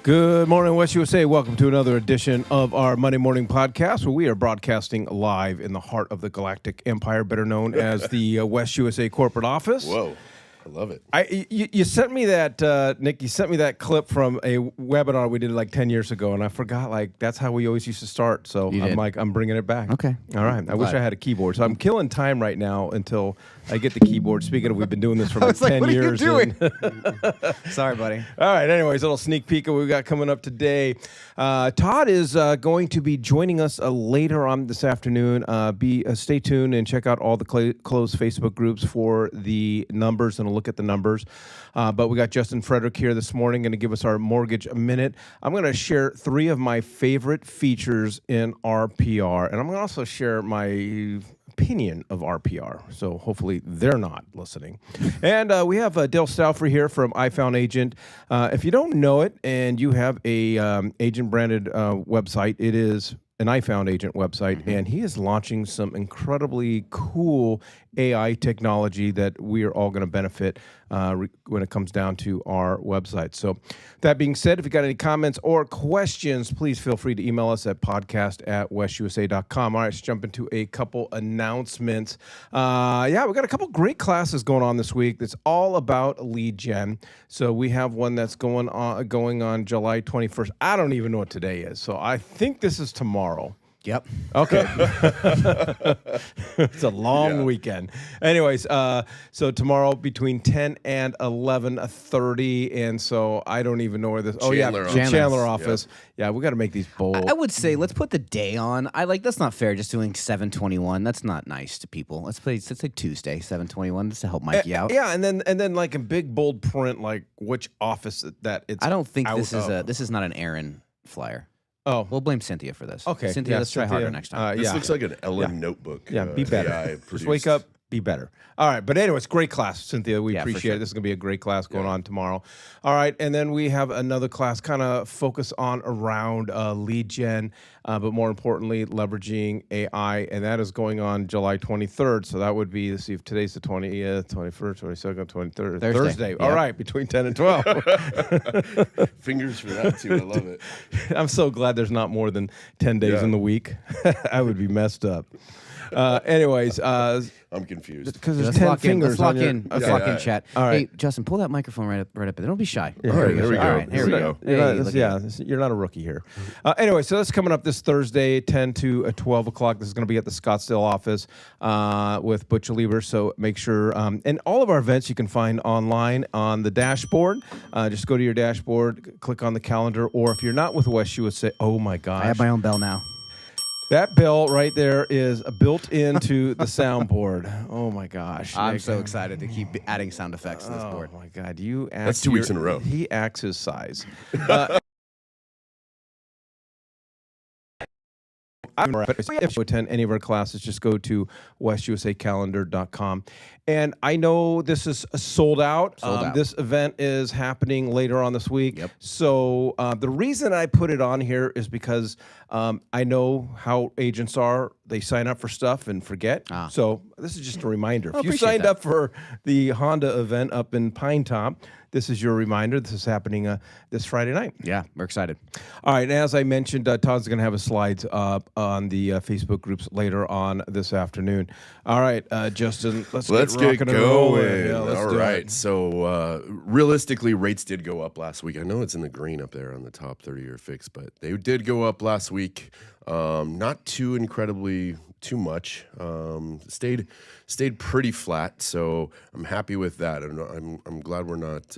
Good morning, West USA. Welcome to another edition of our Monday Morning Podcast, where we are broadcasting live in the heart of the Galactic Empire, better known as the West USA corporate office. Whoa, I love it. You sent me that, Nick, you sent me that clip from a webinar we did like 10 years ago, and I forgot, that's how we always used to start. So I'm bringing it back. Okay. All right. I wish I had a keyboard. So I'm killing time right now until I get the keyboard. Speaking of, we've been doing this for like 10 years. What are you doing? Sorry, buddy. All right. Anyways, a little sneak peek of what we got coming up today. Todd is going to be joining us later on this afternoon. Stay tuned and check out all the closed Facebook groups for the numbers and a look at the numbers. But we got Justin Frederick here this morning, going to give us our mortgage minute. I'm going to share 3 of my favorite features in RPR, and I'm going to also share my opinion of RPR, so hopefully they're not listening. And we have Dale Stauffer here from iFound Agent. If you don't know it and you have a agent-branded website, it is an iFound Agent website, and he is launching some incredibly cool AI technology that we are all going to benefit when it comes down to our website. So that being said, if you got any comments or questions, please feel free to email us at podcast@westusa.com. All right, let's jump into a couple announcements. We got a couple great classes going on this week that's all about lead gen. So we have one that's going on July 21st. I don't even know what today is, so I think this is tomorrow. Yep. Okay. It's a long weekend. Anyways, so tomorrow between 10 and 11:30, and so I don't even know where this. Chandler office. Yeah, we got to make these bold. I would say let's put the day on. That's not fair. Just doing 7/21. That's not nice to people. Let's say Tuesday 7/21 just to help Mikey out. Yeah, and then like in big bold print, like which office that it's. I don't think this is not an Aaron flyer. Oh, we'll blame Cynthia for this. Okay, Cynthia, let's try harder next time. This looks like an Ellen notebook. Yeah, be better. AI Just wake up, be better. All right, but anyways, great class, Cynthia. We appreciate it. This is going to be a great class going on tomorrow. All right, and then we have another class kind of focus on around lead gen, but more importantly, leveraging AI, and that is going on July 23rd. So that would be, let's see if today's the 20th, 21st, 22nd, 23rd. Thursday. Yep. All right, between 10 and 12. Fingers for that, too. I love it. I'm so glad there's not more than 10 days in the week. I would be messed up. Anyways, I'm confused. because there's 10 fingers. Let's lock in, chat. All right. Hey, Justin, pull that microphone right up there. Don't be shy. All right, here we go. All right, here we go. You're not a rookie here. Anyway, so that's coming up this Thursday, 10 to 12 o'clock. This is going to be at the Scottsdale office with Butch Lieber. So make sure, and all of our events you can find online on the dashboard. Just go to your dashboard, click on the calendar, or if you're not with West USA, oh my gosh. I have my own bell now. That bell right there is built into the soundboard. Oh my gosh! I'm Nick. so excited to keep adding sound effects to this board. Oh my God! That's 2 weeks in a row. He acts his size. If you attend any of our classes, just go to westusacalendar.com. And I know this is sold out. This event is happening later on this week. Yep. So the reason I put it on here is because I know how agents are. They sign up for stuff and forget. So this is just a reminder. If you signed up for the Honda event up in Pine Top, this is your reminder. This is happening this Friday night. Yeah, we're excited. All right, and as I mentioned, Todd's going to have his slides up on the Facebook groups later on this afternoon. All right, Justin, let's get going. Yeah, All right, so realistically, rates did go up last week. I know it's in the green up there on the top 30-year fix, but they did go up last week. Not too incredibly too much. Stayed pretty flat, so I'm happy with that. I'm glad we're not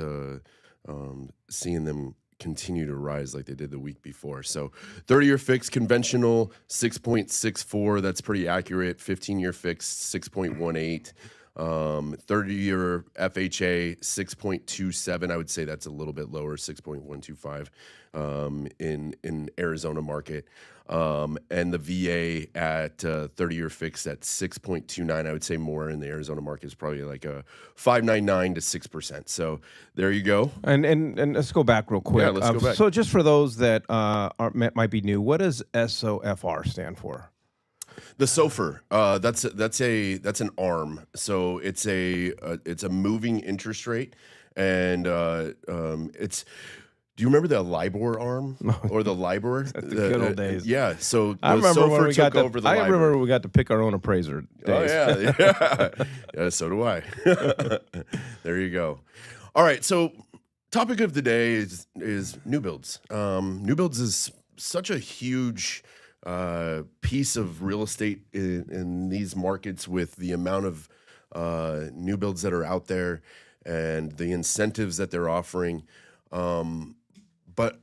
seeing them continue to rise like they did the week before. So 30-year fixed conventional 6.64, that's pretty accurate. 15-year fixed 6.18. 30-year FHA 6.27. I would say that's a little bit lower, 6.125 in Arizona market. And the VA at 30-year fixed at 6.29. I would say more in the Arizona market is probably like a 5.99 to 6%. So there you go. And let's go back real quick. Yeah, let's go back. So just for those that might be new, what does SOFR stand for? The SOFR, that's an ARM. So it's a moving interest rate, and it's Do you remember the LIBOR arm or the LIBOR? That's the good old days. Yeah. So I the remember when SOFR we got took over the I LIBOR. remember when we got to pick our own appraiser days. Oh yeah, yeah. So do I. There you go. All right. So topic of the day is new builds. New builds is such a huge piece of real estate in these markets with the amount of new builds that are out there and the incentives that they're offering. But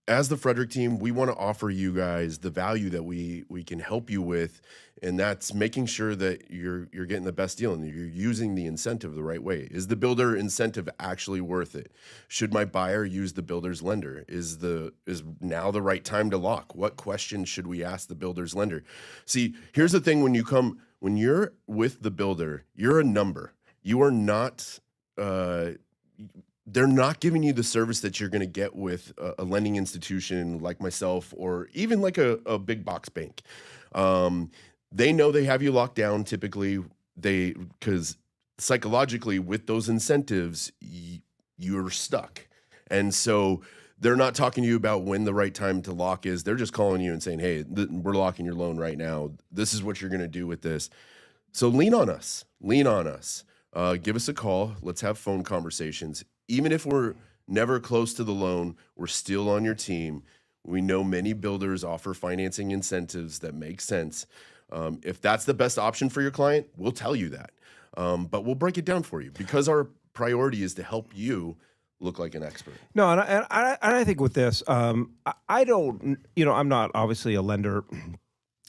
as the Frederick team, we want to offer you guys the value that we can help you with, and that's making sure that you're getting the best deal and you're using the incentive the right way. Is the builder incentive actually worth it? Should my buyer use the builder's lender? Is now the right time to lock? What questions should we ask the builder's lender? See, here's the thing: when you're with the builder, you're a number. You are not. They're not giving you the service that you're going to get with a lending institution like myself or even like a big box bank. They know they have you locked down typically, because psychologically with those incentives, you're stuck. And so they're not talking to you about when the right time to lock is. They're just calling you and saying, hey, we're locking your loan right now. This is what you're going to do with this. So lean on us. Lean on us. Give us a call. Let's have phone conversations. Even if we're never close to the loan, we're still on your team. We know many builders offer financing incentives that make sense. If that's the best option for your client, we'll tell you that. But we'll break it down for you because our priority is to help you look like an expert. No, and I think with this, I don't, I'm not obviously a lender,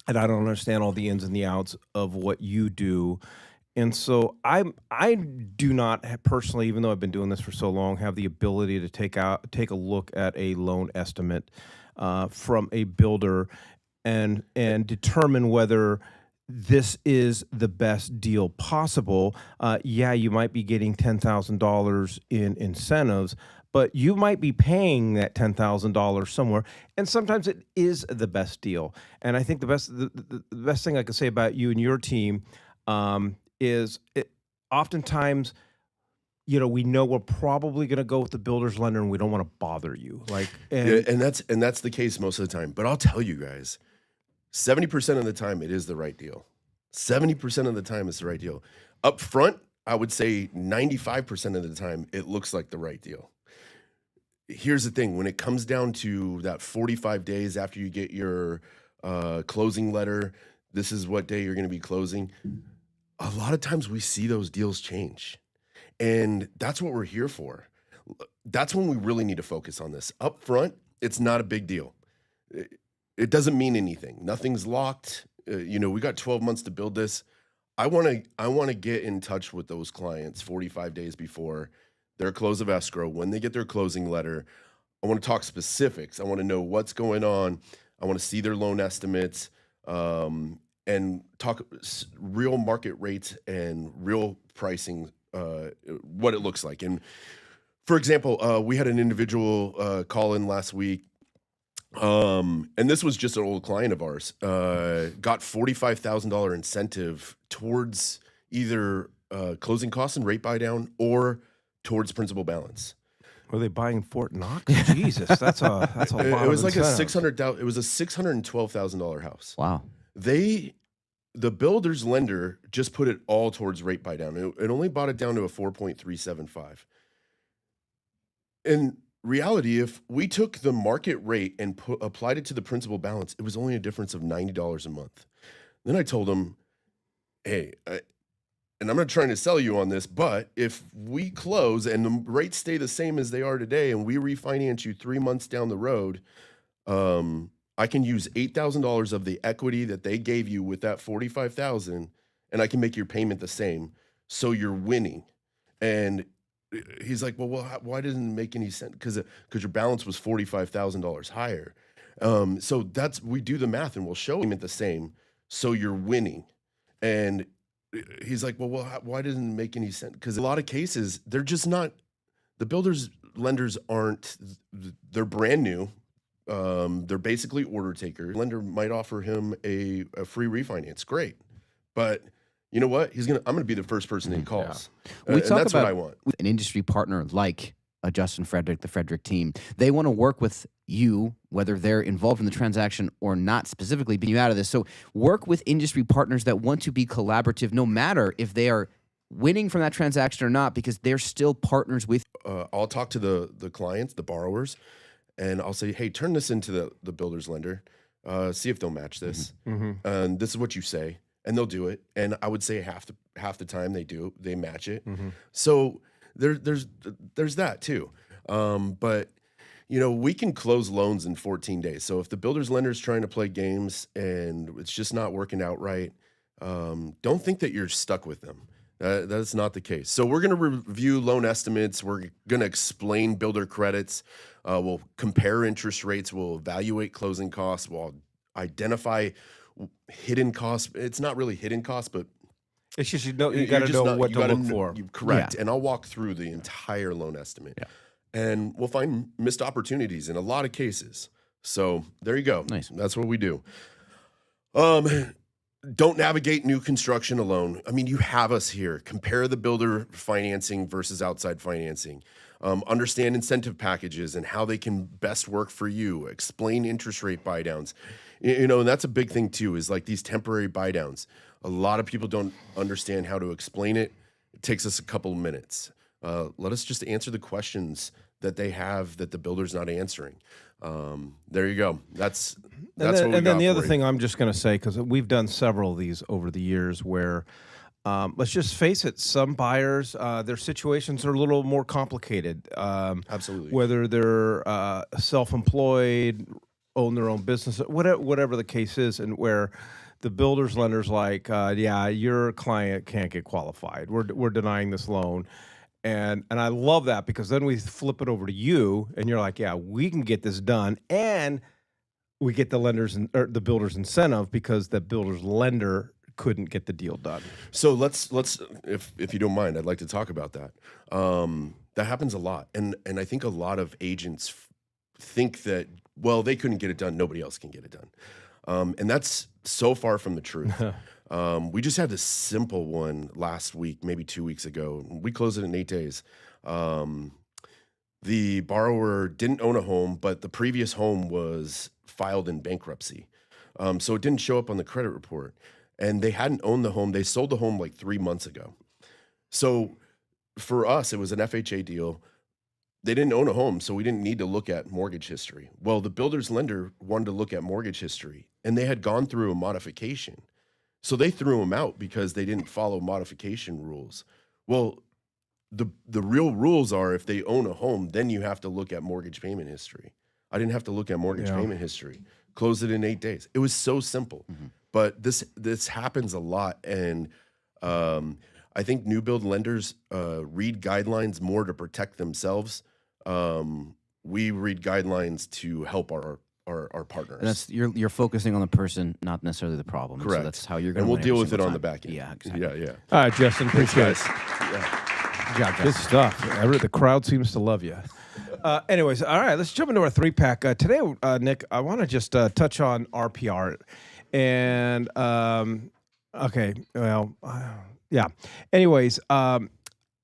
and I don't understand all the ins and the outs of what you do. And so I do not personally, even though I've been doing this for so long, have the ability to take a look at a loan estimate from a builder and determine whether this is the best deal possible. Yeah, you might be getting $10,000 in incentives, but you might be paying that $10,000 somewhere, and sometimes it is the best deal. And I think the best thing I can say about you and your team is oftentimes, we know we're probably going to go with the builder's lender, and we don't want to bother you. And that's the case most of the time. But I'll tell you guys, 70% of the time it is the right deal. 70% of the time it's the right deal. Up front, I would say 95% of the time it looks like the right deal. Here's the thing: when it comes down to that 45 days after you get your closing letter, this is what day you're going to be closing. A lot of times we see those deals change, and that's what we're here for. That's when we really need to focus on this. Up front, it's not a big deal. It doesn't mean anything. Nothing's locked. We got 12 months to build this. I want to get in touch with those clients 45 days before their close of escrow. When they get their closing letter, I want to talk specifics. I want to know what's going on. I want to see their loan estimates. And talk real market rates and real pricing, what it looks like. And for example, we had an individual call in last week, and this was just an old client of ours, got $45,000 incentive towards either closing costs and rate buy down or towards principal balance. Were they buying Fort Knox? Jesus, that's a lot. It was like incentive. it was a $612,000 house. Wow. The builder's lender just put it all towards rate buy down. It only bought it down to a 4.375. In reality, if we took the market rate and applied it to the principal balance, it was only a difference of $90 a month. Then I told him, hey, and I'm not trying to sell you on this, but if we close and the rates stay the same as they are today and we refinance you 3 months down the road, I can use $8,000 of the equity that they gave you with that $45,000, and I can make your payment the same. So you're winning. And he's like, well, why doesn't it make any sense? Because your balance was $45,000 higher. So we do the math and we'll show him at the same. So you're winning. And he's like, well, why doesn't it make any sense? Because a lot of cases, they're just not, the builders lenders aren't, they're brand new. They're basically order takers. Lender might offer him a free refinance. Great. But you know what? I'm going to be the first person he calls. We talk that's about what I want. an industry partner like Justin Frederick, the Frederick team. They want to work with you, whether they're involved in the transaction or not specifically, being you out of this. So work with industry partners that want to be collaborative, no matter if they are winning from that transaction or not, because they're still partners with. I'll talk to the clients, the borrowers, and I'll say, hey, turn this into the builder's lender. See if they'll match this. And this is what you say, and they'll do it. And I would say half the time they match it. So there's that too. But we can close loans in 14 days. So if the builder's lender is trying to play games and it's just not working out right, don't think that you're stuck with them. That's not the case. So we're going to review loan estimates. We're going to explain builder credits. We'll compare interest rates. We'll evaluate closing costs. We'll identify hidden costs. It's not really hidden costs, but it's just you got to know what to look for. Correct. Yeah. And I'll walk through the entire loan estimate. Yeah. And we'll find missed opportunities in a lot of cases. So there you go. Nice. That's what we do. Don't navigate new construction alone. I mean, you have us here. Compare the builder financing versus outside financing. Understand incentive packages and how they can best work for you. Explain interest rate buy downs. And that's a big thing too, is like these temporary buy downs. A lot of people don't understand how to explain it. It takes us a couple of minutes. Let us just answer the questions that they have that the builder's not answering. There you go. That's what we got. And then the other thing I'm just going to say, because we've done several of these over the years where, let's just face it, some buyers, their situations are a little more complicated. Absolutely. Whether they're self-employed, own their own business, whatever the case is, and where the builder's lender's like, yeah, your client can't get qualified. We're denying this loan. And I love that, because then we flip it over to you and you're like, yeah, we can get this done. And we get the the builder's incentive because the builder's lender couldn't get the deal done. So let's if you don't mind, I'd like to talk about that. That happens a lot. And I think a lot of agents think that, well, they couldn't get it done, nobody else can get it done. And that's so far from the truth. We just had this simple one last week, maybe 2 weeks ago. We closed it in 8 days. The borrower didn't own a home, but the previous home was filed in bankruptcy. So it didn't show up on the credit report. And they hadn't owned the home. They sold the home like 3 months ago. So for us, it was an FHA deal. They didn't own a home, so we didn't need to look at mortgage history. Well, the builder's lender wanted to look at mortgage history, and they had gone through a modification. So they threw them out because they didn't follow modification rules. Well, the real rules are, if they own a home, then you have to look at mortgage payment history. I didn't have to look at mortgage payment history. Close it in 8 days. It was so simple. But this happens a lot, and I think new build lenders read guidelines more to protect themselves. We read guidelines to help our partners. And that's you're focusing on the person, not necessarily the problem. Correct. So that's how you're going to. And we'll deal with it on time. the back end. Yeah, exactly. Yeah. All right, Justin, appreciate it. Yeah. Good job, good stuff. The crowd seems to love you. Anyways, all right, let's jump into our 3-pack. Today, Nick, I want to just touch on RPR. And, okay, well, yeah. Anyways, some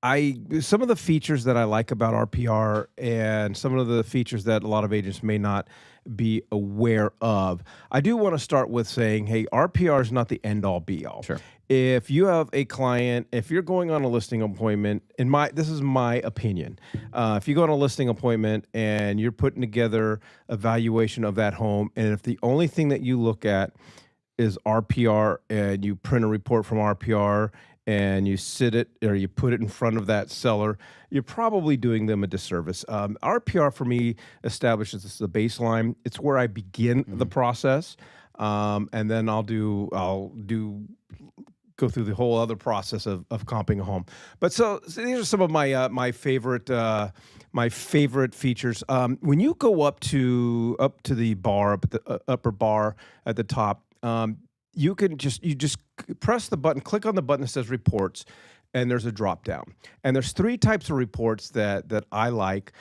of the features that I like about RPR and some of the features that a lot of agents may not be aware of. I do want to start with saying, hey, RPR is not the end-all be-all. Sure. If you have a client, if you're going on a listing appointment, this is my opinion. If you go on a listing appointment and you're putting together a valuation of that home, and if the only thing that you look at is RPR and you print a report from RPR and you sit it or you put it in front of that seller, you're probably doing them a disservice. RPR for me establishes the baseline. It's where I begin the process, and then I'll go through the whole other process of comping a home. But so these are some of my my favorite features. When you go up to the bar, up at the upper bar at the top, you just press the button, click on the button that says reports, and there's a drop down. And there's three types of reports that I like,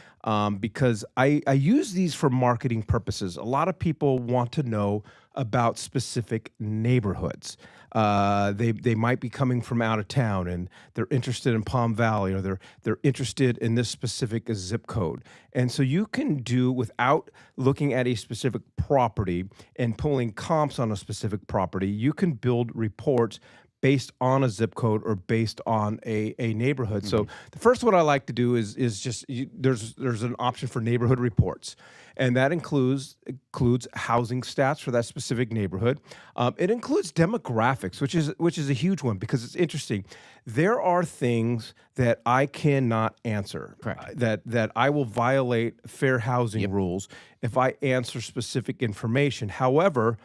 because I use these for marketing purposes. A lot of people want to know about specific neighborhoods. They might be coming from out of town and they're interested in Palm Valley, or they're interested in this specific zip code. And so you can do, without looking at a specific property and pulling comps on a specific property, you can build reports based on a zip code or based on a neighborhood. So the first one I like to do is just there's an option for neighborhood reports, and that includes housing stats for that specific neighborhood. It includes demographics, which is a huge one, because it's interesting. There are things that I cannot answer. Correct. That I will violate fair housing rules if I answer specific information. However,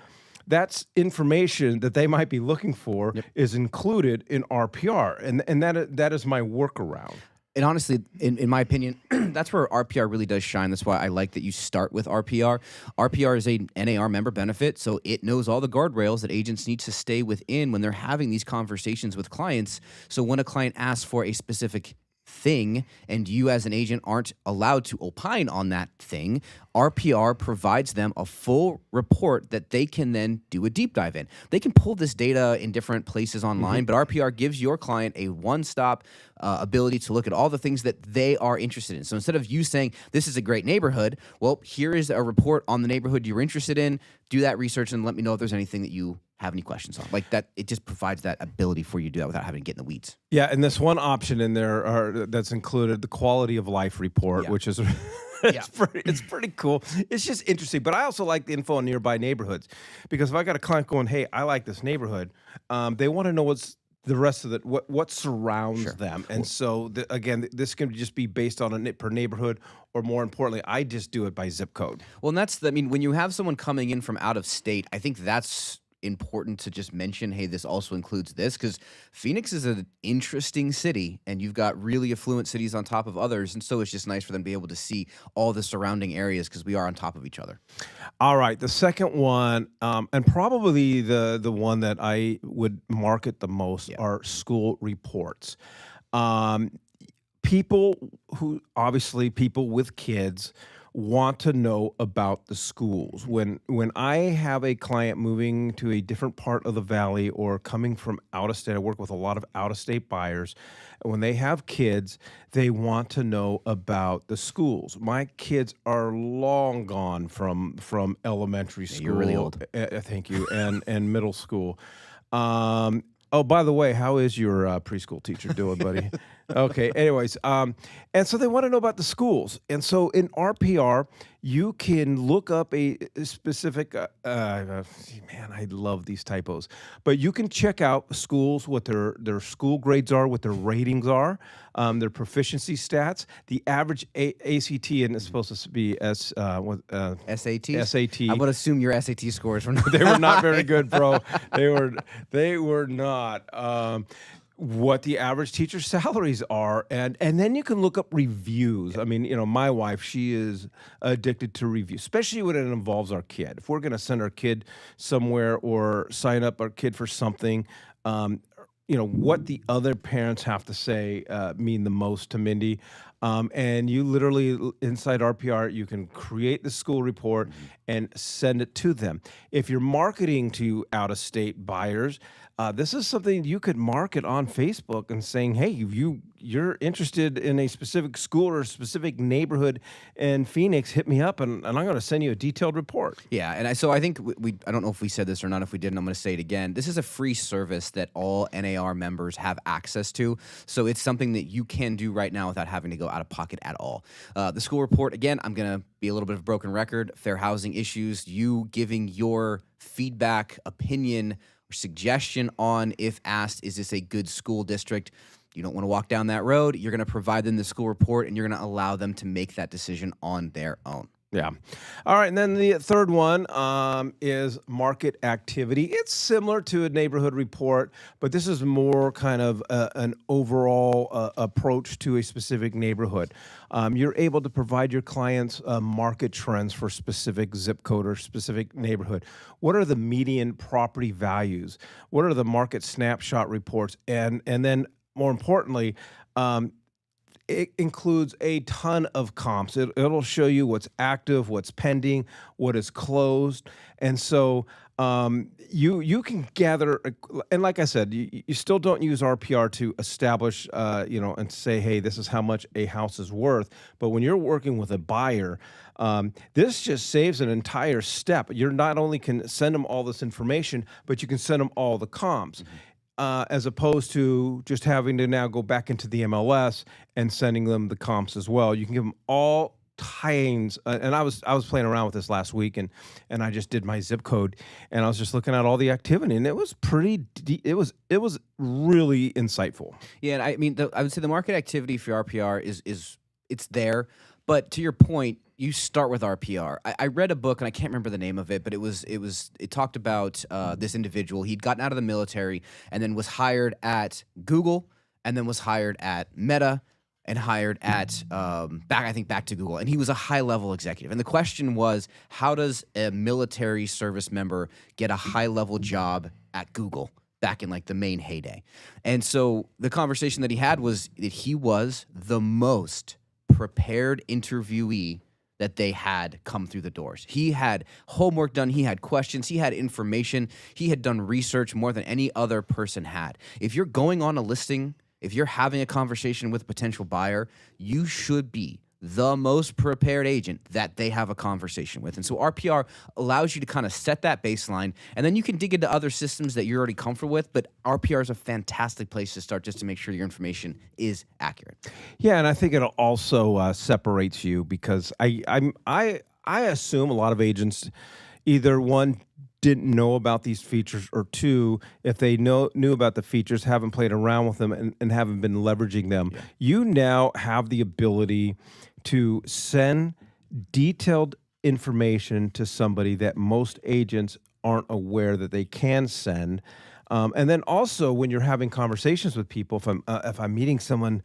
that's information that they might be looking for is included in RPR, and that is my workaround. And honestly, in my opinion, that's where RPR really does shine. That's why I like that you start with RPR. RPR is a NAR member benefit, so it knows all the guardrails that agents need to stay within when they're having these conversations with clients. So when a client asks for a specific thing and you as an agent aren't allowed to opine on that thing, RPR provides them a full report that they can then do a deep dive in. They can pull this data in different places online, but RPR gives your client a one-stop ability to look at all the things that they are interested in. So instead of you saying, this is a great neighborhood, well, here is a report on the neighborhood you're interested in. Do that research and let me know if there's anything that you have any questions on. Like that, it just provides that ability for you to do that without having to get in the weeds. Yeah, and this one option in there that's included, the quality of life report, which is it's pretty cool. It's just interesting. But I also like the info on nearby neighborhoods, because if I got a client going, hey, I like this neighborhood, they want to know what's the rest of it, what surrounds them. And so again, this can just be based on a per neighborhood, or more importantly, I just do it by zip code. Well, and that's, I mean, when you have someone coming in from out of state, I think that's important to just mention, hey, this also includes this, because Phoenix is an interesting city and you've got really affluent cities on top of others. And so it's just nice for them to be able to see all the surrounding areas because we are on top of each other. All right. The second one, and probably the one that I would market the most, are school reports. People with kids want to know about the schools. When I have a client moving to a different part of the valley or coming from out of state, I work with a lot of out of state buyers. When they have kids, they want to know about the schools. My kids are long gone from elementary school. You're really old. Thank you, and middle school. Oh, by the way, how is your preschool teacher doing, buddy? Okay, anyways, and so they want to know about the schools. And so in RPR, you can look up a specific, man, I love these typos, but you can check out schools, what their school grades are, what their ratings are, their proficiency stats, the average ACT, and it's supposed to be SATs? SAT. I would assume your SAT scores were not. They were not very good, bro. They were not. What the average teacher's salaries are, and then you can look up reviews. I mean, my wife, she is addicted to reviews, especially when it involves our kid. If we're going to send our kid somewhere or sign up our kid for something, what the other parents have to say mean the most to Mindy. And you literally, inside RPR, you can create the school report and send it to them. If you're marketing to out-of-state buyers, this is something you could market on Facebook and saying, hey, you're interested in a specific school or a specific neighborhood in Phoenix, hit me up, and I'm going to send you a detailed report. Yeah, and so I think I don't know if we said this or not. If we didn't, I'm going to say it again. This is a free service that all NAR members have access to. So it's something that you can do right now without having to go out of pocket at all. The school report, again, I'm going to be a little bit of a broken record. Fair housing issues, you giving your feedback, opinion, or suggestion on, if asked, is this a good school district? You don't want to walk down that road. You're going to provide them the school report, and you're going to allow them to make that decision on their own. Yeah. All right. And then the third one is market activity. It's similar to a neighborhood report, but this is more kind of an overall approach to a specific neighborhood. You're able to provide your clients market trends for specific zip code or specific neighborhood. What are the median property values? What are the market snapshot reports? And then more importantly, it includes a ton of comps. It'll show you what's active, what's pending, what is closed, and so you can gather. And like I said, you still don't use RPR to establish, and say, hey, this is how much a house is worth. But when you're working with a buyer, this just saves an entire step. You're not only can send them all this information, but you can send them all the comps. As opposed to just having to now go back into the MLS and sending them the comps as well. You can give them all kinds. And I was playing around with this last week, and I just did my zip code, and I was just looking at all the activity, and it was it was really insightful. Yeah, and I mean, I would say the market activity for RPR is it's there, but to your point, you start with RPR. I read a book and I can't remember the name of it, but it talked about this individual. He'd gotten out of the military and then was hired at Google, and then was hired at Meta, and hired at back to Google. And he was a high level executive. And the question was, how does a military service member get a high level job at Google back in like the main heyday? And so the conversation that he had was that he was the most prepared interviewee that they had come through the doors. He had homework done. He had questions. He had information. He had done research more than any other person had. If you're going on a listing, if you're having a conversation with a potential buyer, you should be the most prepared agent that they have a conversation with. And so RPR allows you to kind of set that baseline, and then you can dig into other systems that you're already comfortable with, but RPR is a fantastic place to start just to make sure your information is accurate. Yeah, and I think it also separates you, because I assume a lot of agents either, one, didn't know about these features, or two, if they knew about the features, haven't played around with them and haven't been leveraging them. Yeah. You now have the ability to send detailed information to somebody that most agents aren't aware that they can send. And then also, when you're having conversations with people, if I'm meeting someone,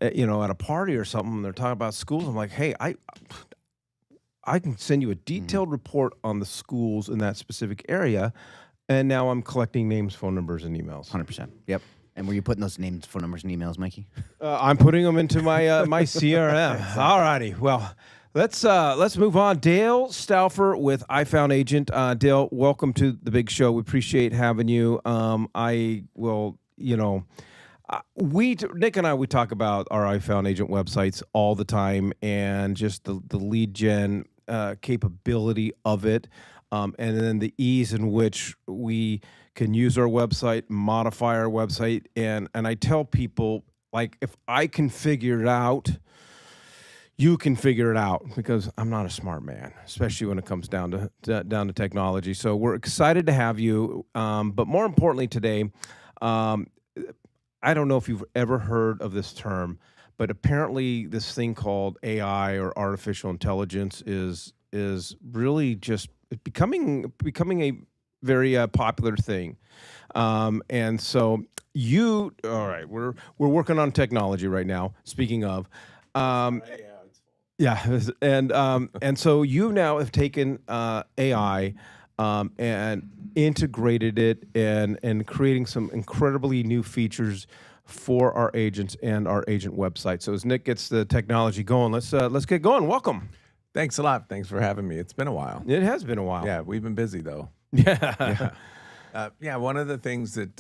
at a party or something, and they're talking about schools, I'm like, hey, I can send you a detailed report on the schools in that specific area, and now I'm collecting names, phone numbers, and emails. 100%. Yep. And were you putting those names, phone numbers, and emails, Mikey? I'm putting them into my my CRM. All righty. Well, let's move on. Dale Stauffer with iFound Agent. Dale, welcome to the big show. We appreciate having you. I will, Nick and I, we talk about our iFound Agent websites all the time, and just the lead gen capability of it, and then the ease in which we can use our website, modify our website, and I tell people, like, if I can figure it out, you can figure it out, because I'm not a smart man, especially when it comes down to technology. So we're excited to have you, but more importantly today, I don't know if you've ever heard of this term, but apparently this thing called AI, or artificial intelligence, is really just becoming a very popular thing. And so all right, we're working on technology right now. Speaking of, yeah, and so you now have taken AI and integrated it, and creating some incredibly new features for our agents and our agent website. So as Nick gets the technology going, let's get going. Welcome. Thanks a lot. Thanks for having me. It's been a while. It has been a while. Yeah, we've been busy though. Yeah. Yeah. One of the things that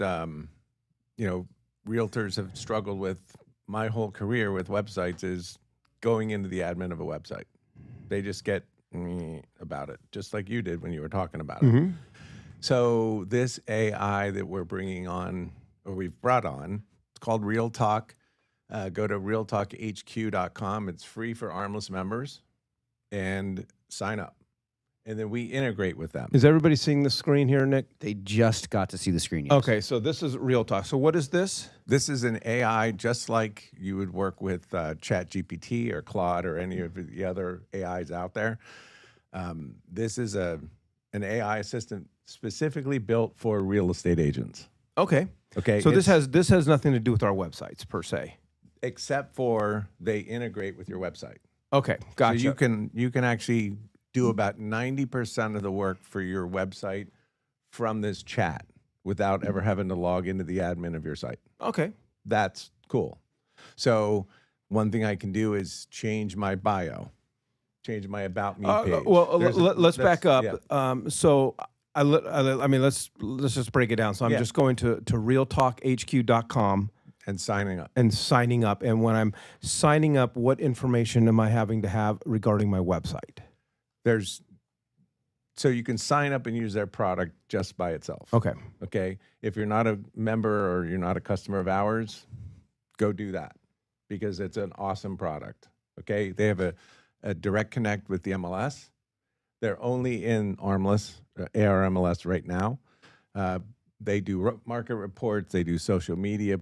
realtors have struggled with my whole career with websites is going into the admin of a website. They just get about it, just like you did when you were talking about it. So this AI that we're bringing on, or we've brought on, it's called Real Talk. Go to realtalkhq.com. It's free for Armless members, and sign up. And then we integrate with them. Is everybody seeing the screen here, Nick? They just got to see the screen. Yes. Okay, so this is Real Talk. So what is this? This is an AI, just like you would work with ChatGPT or Claude or any of the other AIs out there. This is an AI assistant specifically built for real estate agents. Okay. Okay. So this has nothing to do with our websites per se, except for they integrate with your website. Okay, gotcha. So you can actually do about 90% of the work for your website from this chat without ever having to log into the admin of your site. Okay. That's cool. So one thing I can do is change my bio, change my about me page. Well, There's a- let's back up. yeah. So I mean, let's just break it down. So I'm Yeah. just going to realtalkhq.com And signing up. and signing up. And when I'm signing up, what information am I having to have regarding my website? So you can sign up and use their product just by itself. Okay. Okay. If you're not a member or you're not a customer of ours, go do that because it's an awesome product. Okay. They have a direct connect with the MLS. They're only in Armless, ARMLS right now. They do market reports. They do social media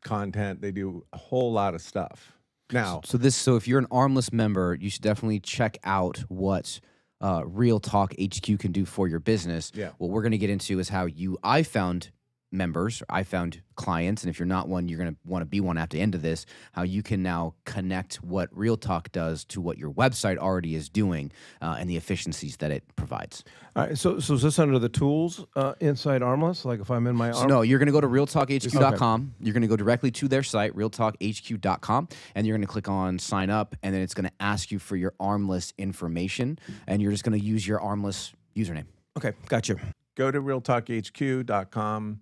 content. They do a whole lot of stuff. Now, So if you're an Armless member, you should definitely check out what Real Talk HQ can do for your business. Yeah. What we're going to get into is how I found members, or I found clients, and if you're not one, you're going to want to be one after the end of this, how you can now connect what Real Talk does to what your website already is doing and the efficiencies that it provides. All right. So is this under the tools inside Armless? Like if I'm in my So no, you're going to go to realtalkhq.com. You're going to go directly to their site, realtalkhq.com, and you're going to click on sign up, and then it's going to ask you for your Armless information, and you're just going to use your Armless username. Okay, gotcha. go to realtalkhq.com,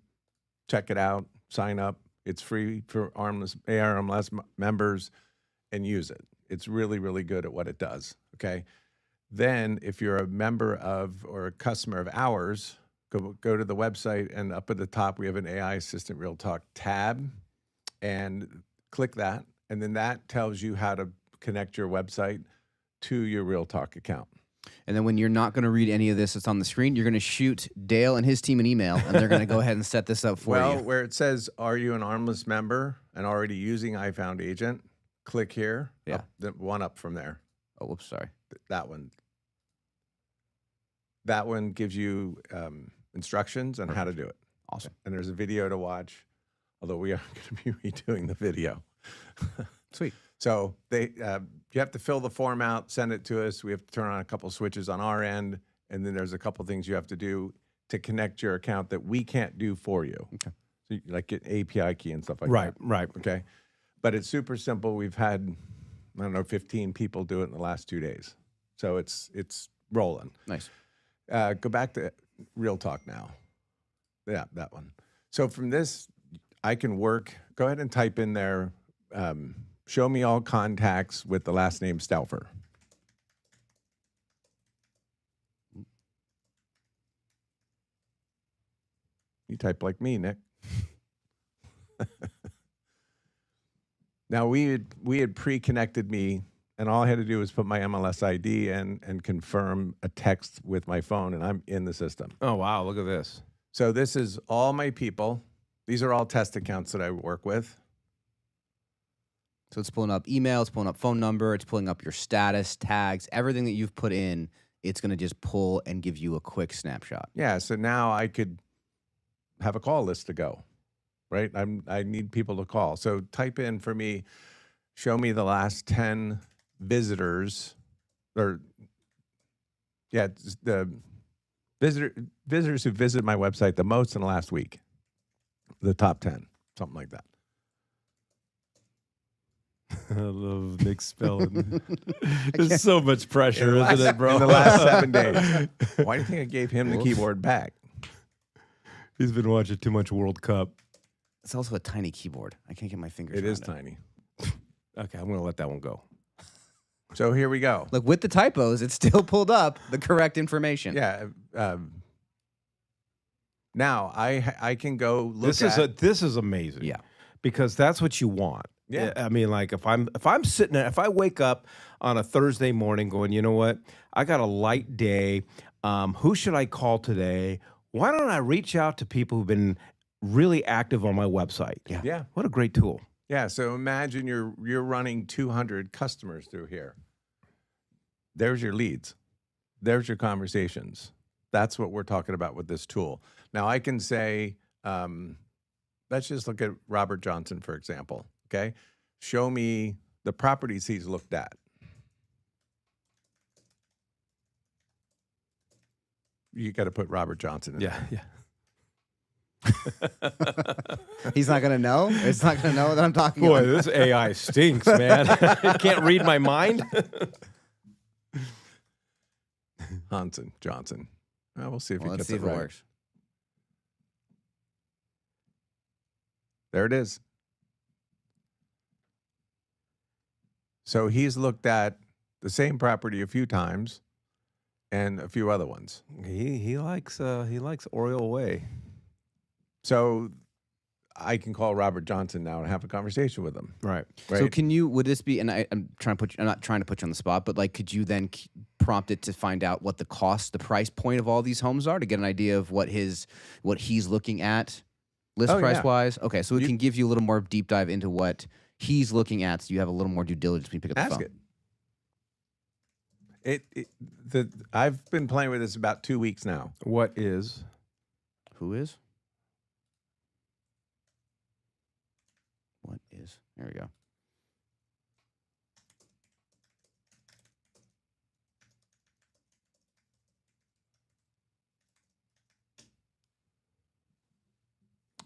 check it out, sign up. It's free for ARMLS members and use it. It's really, really good at what it does. Okay. Then if you're a member of or a customer of ours, go to the website and up at the top, we have an AI Assistant Real Talk tab and click that. And then that tells you how to connect your website to your Real Talk account. And then when you're not going to read any of this that's on the screen, you're going to shoot Dale and his team an email, and they're going to go ahead and set this up for Well, you. where it says, are you an Armless member and already using iFound Agent? Click here. Yeah. One up from there. Oh, whoops, sorry. That one. That one gives you instructions on how to do it. Awesome. And there's a video to watch, although we are going to be redoing the video. Sweet. So you have to fill the form out, send it to us. We have to turn on a couple switches on our end, and then there's a couple things you have to do to connect your account that we can't do for you. Okay. So you, like get API key and stuff like Right, that. right. Okay. But it's super simple. We've had, I don't know, 15 people do it in the last 2 days. So it's rolling. Nice. Go back to Real Talk now. Yeah, that one. So from this, I can work. Go ahead and type in there, show me all contacts with the last name Stauffer. You type like me, Nick. Now we had pre-connected me, and all I had to do was put my MLS ID and confirm a text with my phone, and I'm in the system. Oh, wow. Look at this. So this is all my people. These are all test accounts that I work with. So it's pulling up email, it's pulling up phone number, it's pulling up your status, tags, everything that you've put in, it's going to just pull and give you a quick snapshot. Yeah, so now I could have a call list to go, right? I need people to call. So type in for me, show me the last 10 visitors, or yeah, it's the visitors who visited my website the most in the last week, the top 10, something like that. I love Nick spelling. There's so much pressure, In the isn't last- it, bro? In the last 7 days. Why do you think I gave him the keyboard back? He's been watching too much World Cup. It's also a tiny keyboard. I can't get my fingers It around is tiny. Okay, I'm going to let that one go. So here we go. Look, with the typos, it's still pulled up the correct information. Yeah. Now I can go look This is amazing. Yeah. Because that's what you want. Yeah. I mean, like if I wake up on a Thursday morning going, you know what? I got a light day. Who should I call today? Why don't I reach out to people who've been really active on my website? Yeah. What a great tool. Yeah. So imagine you're running 200 customers through here. There's your leads. There's your conversations. That's what we're talking about with this tool. Now I can say, let's just look at Robert Johnson, for example. Okay. Show me the properties he's looked at. You got to put Robert Johnson in there. Yeah. He's not gonna know. It's not gonna know that I'm talking. Boy, about. this AI stinks, man. It can't read my mind. Hanson, Johnson. We'll see if Well, he let's gets see if it it right. works. There it is. So he's looked at the same property a few times and a few other ones. He likes Oriole Way. So I can call Robert Johnson now and have a conversation with him. Right. Right? So can you? Would this be? And I'm trying to put. I'm not trying to put you on the spot, but like, could you then prompt it to find out what the cost, the price point of all these homes are, to get an idea of what he's looking at, list Oh, price yeah. wise? Okay, so it You- can give you a little more deep dive into what he's looking at, so you have a little more due diligence when you pick up the Ask phone. it. I've been playing with this about 2 weeks now. What is? Who is? What is? There we go.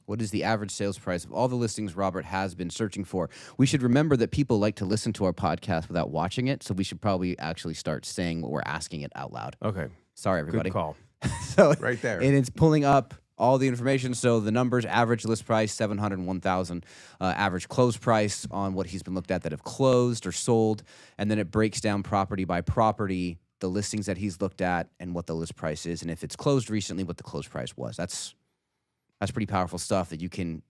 What is the average sales price of all the listings Robert has been searching for? We should remember that people like to listen to our podcast without watching it, so we should probably actually start saying what we're asking it out loud. Okay. Sorry, everybody. Good call. So Right there. and it's pulling up all the information. So the numbers: average list price 701,000, average close price on what he's been looked at that have closed or sold, and then it breaks down property by property, the listings that he's looked at, and what the list price is, and if it's closed recently, what the close price was. That's pretty powerful stuff that you can.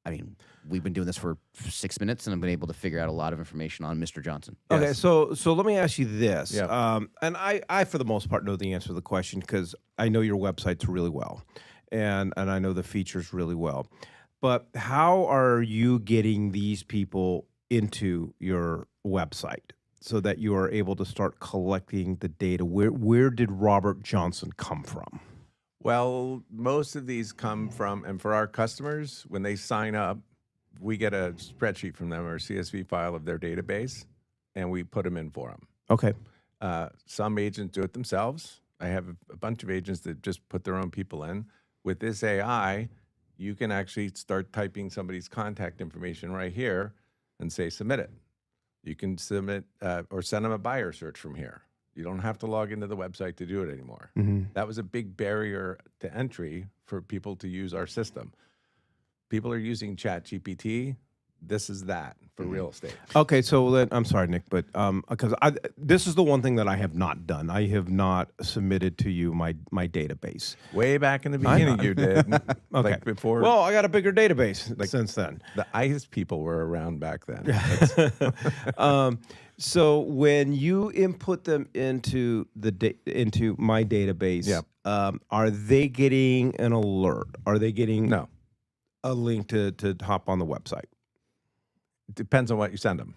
I mean, we've been doing this for 6 minutes, and I've been able to figure out a lot of information on Mr. Johnson. Okay, Yes. so let me ask you this. Yeah. And I for the most part know the answer to the question because I know your websites really well, and I know the features really well. But how are you getting these people into your website so that you are able to start collecting the data? Where did Robert Johnson come from? Well, most of these come from, and for our customers, when they sign up, we get a spreadsheet from them or a CSV file of their database, and we put them in for them. Okay. Some agents do it themselves. I have a bunch of agents that just put their own people in. With this AI, you can actually start typing somebody's contact information right here and say submit it. You can submit or send them a buyer search from here. You don't have to log into the website to do it anymore. Mm-hmm. That was a big barrier to entry for people to use our system. People are using ChatGPT. This is that for real estate. Okay, so then I'm sorry, Nick, but because this is the one thing that I have not done. I have not submitted to you my database. Way back in the I beginning, know. you did. Okay. Like before. Well, I got a bigger database since then. the ICE people were around back then. So when you input them into into my database, Yep. Are they getting an alert? Are they getting No, a link to hop on the website? depends on what you send them.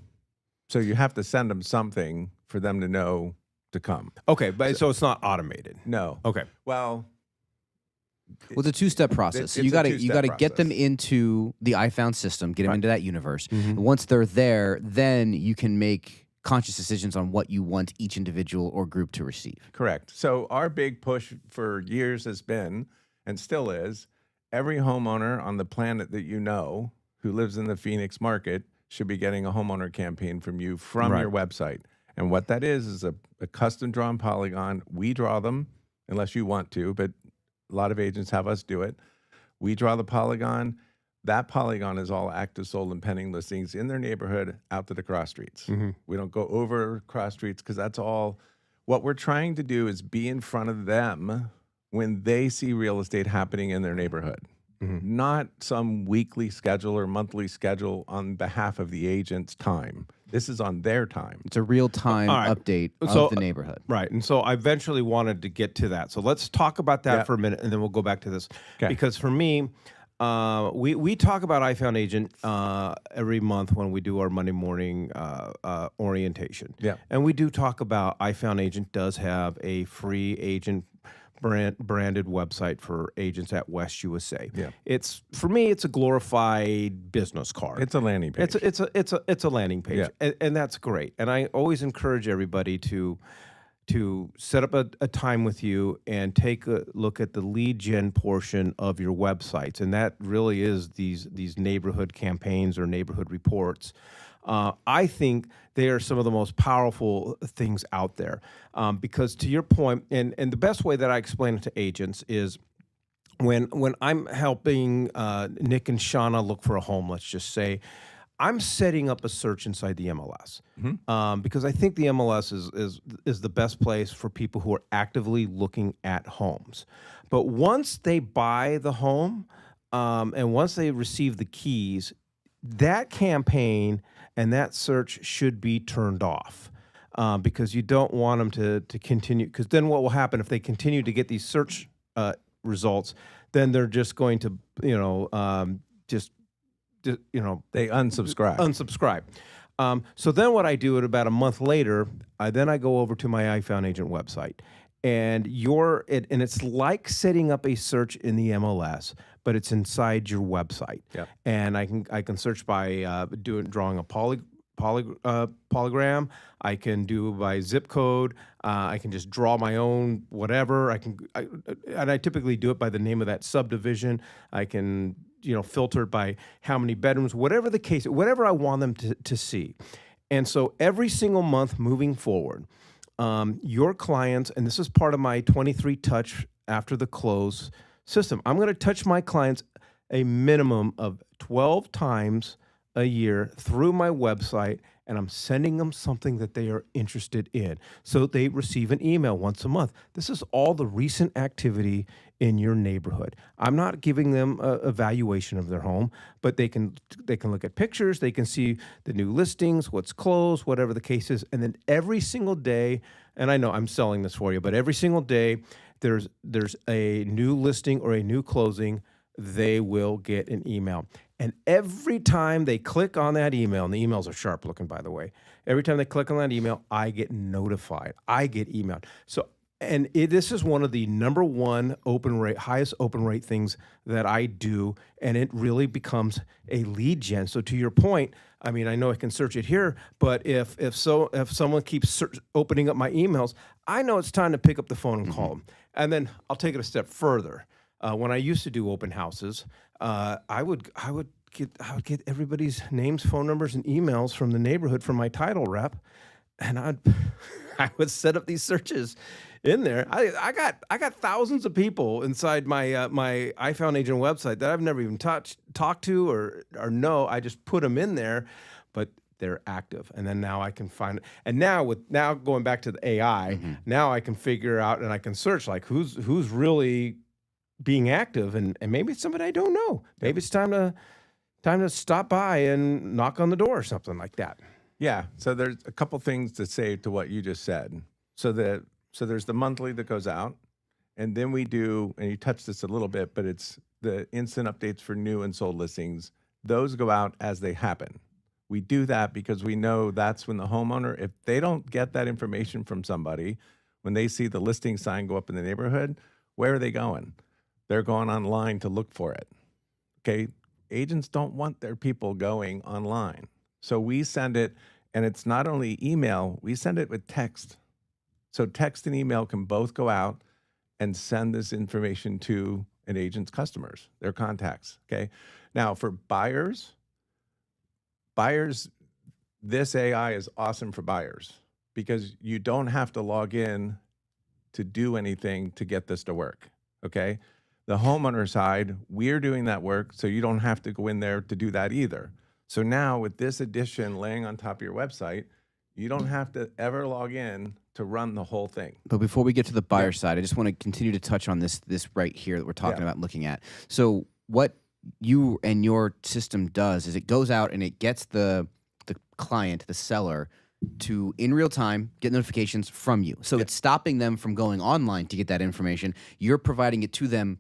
So you have to send them something for them to know to come. Okay, but so it's not automated. No. Okay. Well, Well, it's a two-step process. So it's you a got to two-step get them process. into the iFound system, get them Right. into that universe. Mhm. And once they're there, then you can make conscious decisions on what you want each individual or group to receive. correct. So our big push for years has been, and still is, every homeowner on the planet that you know who lives in the Phoenix market should be getting a homeowner campaign from you from Right. your website. And what that is a custom drawn polygon. We draw them unless you want to, but a lot of agents have us do it. We draw the polygon. That polygon is all active, sold, and pending listings in their neighborhood out to the cross streets. Mhm. We don't go over cross streets because that's all. What we're trying to do is be in front of them when they see real estate happening in their neighborhood, Mhm. not some weekly schedule or monthly schedule on behalf of the agent's time. This is on their time. It's a real-time All right. update So, of the neighborhood. Right. And so I eventually wanted to get to that. So let's talk about that Yeah. for a minute and then we'll go back to this. 'Kay. Because for me, we talk about iFound Agent every month when we do our Monday morning orientation. Yeah. And we do talk about iFound Agent does have a free agent branded website for agents at West USA. Yeah. It's for me, it's a glorified business card. It's a landing page. It's a landing page, Yeah. and that's great. And I always encourage everybody to to set up a time with you and take a look at the lead gen portion of your websites, and that really is these neighborhood campaigns or neighborhood reports. I think they are some of the most powerful things out there, because to your point, and the best way that I explain it to agents is when I'm helping Nick and Shauna look for a home, let's just say, I'm setting up a search inside the MLS, because I think the MLS is the best place for people who are actively looking at homes. But once they buy the home, and once they receive the keys, that campaign and that search should be turned off, because you don't want them to continue. Because then what will happen if they continue to get these search results? Then they're just going to, They unsubscribe. unsubscribe. So then what I do at about a month later, I go over to my iFound Agent website, and it's like setting up a search in the MLS, but it's inside your website. Yep. And I can search by drawing a polygram. I can do by zip code. I can just draw my own whatever. And I typically do it by the name of that subdivision. I can filter it by how many bedrooms, whatever the case, whatever I want them to see. And so every single month moving forward, your clients, and this is part of my 23 touch after the close system, I'm going to touch my clients a minimum of 12 times a year through my website, and I'm sending them something that they are interested in. So they receive an email once a month. This is all the recent activity in your neighborhood. I'm not giving them a valuation of their home, but they can look at pictures, they can see the new listings, what's closed, whatever the case is, and then every single day, and I know I'm selling this for you, but every single day there's a new listing or a new closing, they will get an email. And every time they click on that email, and the emails are sharp looking, by the way, every time they click on that email, I get notified. I get emailed. So, this is one of the number one highest open rate things that I do, and it really becomes a lead gen. So to your point, I mean, I know I can search it here, but if someone keeps opening up my emails, I know it's time to pick up the phone and call them. And then I'll take it a step further. When I used to do open houses, I would get everybody's names, phone numbers, and emails from the neighborhood from my title rep, and I would set up these searches in there. I got thousands of people inside my my iFound Agent website that I've never even talked to or know. I just put them in there, but they're active, and then now I can find. And now going back to the AI, now I can figure out and I can search like who's really being active, and maybe it's somebody I don't know. Maybe it's time to stop by and knock on the door or something like that. Yeah. So there's a couple things to say to what you just said. So there's the monthly that goes out, and then we do, and you touched this a little bit, but it's the instant updates for new and sold listings. Those go out as they happen. We do that because we know that's when the homeowner, if they don't get that information from somebody, when they see the listing sign go up in the neighborhood, where are they going? They're going online to look for it. Okay. Agents don't want their people going online. So we send it, and it's not only email, we send it with text. So text and email can both go out and send this information to an agent's customers, their contacts. Okay. Now for buyers, this AI is awesome for buyers because you don't have to log in to do anything to get this to work. Okay. The homeowner side, we're doing that work, so you don't have to go in there to do that either. So now with this addition laying on top of your website, you don't have to ever log in to run the whole thing. But before we get to the buyer side, I just want to continue to touch on this right here that we're talking about and looking at. So what you and your system does is it goes out and it gets the client, the seller, to in real time get notifications from you. So it's stopping them from going online to get that information. You're providing it to them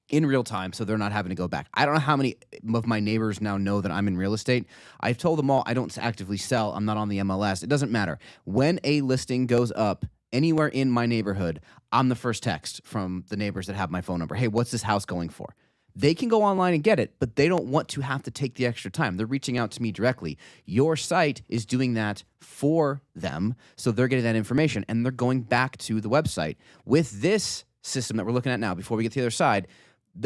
in real time, so they're not having to go back. I don't know how many of my neighbors now know that I'm in real estate. I've told them all I don't actively sell. I'm not on the MLS. It doesn't matter. When a listing goes up anywhere in my neighborhood, I'm the first text from the neighbors that have my phone number. Hey, what's this house going for? They can go online and get it, but they don't want to have to take the extra time. They're reaching out to me directly. Your site is doing that for them, so they're getting that information, and they're going back to the website. With this system that we're looking at now, before we get to the other side,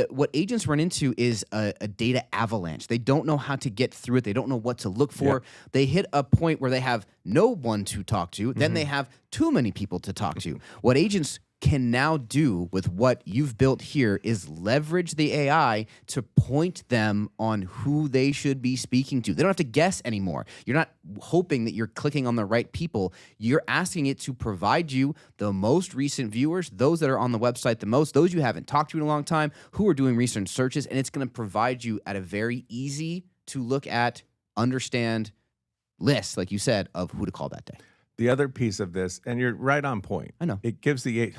what agents run into is a data avalanche. They don't know how to get through it. They don't know what to look for. They hit a point where they have no one to talk to. Then they have too many people to talk to. What agents can now do with what you've built here is leverage the AI to point them on who they should be speaking to. They don't have to guess anymore. You're not hoping that you're clicking on the right people. You're asking it to provide you the most recent viewers, those that are on the website the most, those you haven't talked to in a long time, who are doing recent searches, and it's going to provide you at a very easy to look at, understand list, like you said, of who to call that day. The other piece of this, and you're right on point. I know. It gives the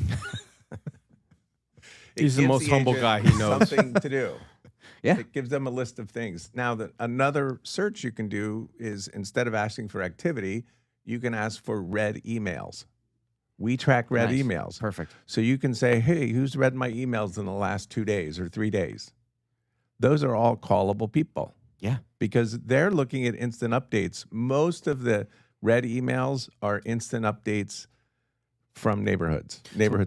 He's the most humble guy he knows. Something to do. Yeah. It gives them a list of things. Now, another search you can do is, instead of asking for activity, you can ask for read emails. We track read Nice. emails. Perfect. So you can say, hey, who's read my emails in the last 2 days or 3 days? Those are all callable people Yeah. because they're looking at instant updates. Most of the read emails are instant updates from neighborhood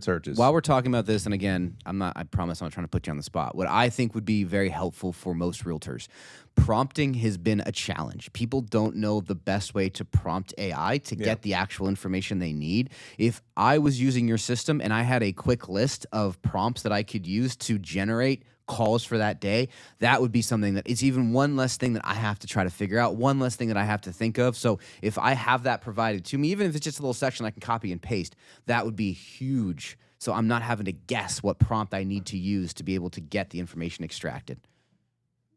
searches. While we're talking about this, and again, I promise I'm not trying to put you on the spot. What I think would be very helpful for most realtors, prompting has been a challenge. People don't know the best way to prompt AI to get the actual information they need. If I was using your system and I had a quick list of prompts that I could use to generate calls for that day, that would be something that it's even one less thing that I have to try to figure out, one less thing that I have to think of. So if I have that provided to me, even if it's just a little section I can copy and paste, that would be huge. So I'm not having to guess what prompt I need to use to be able to get the information extracted.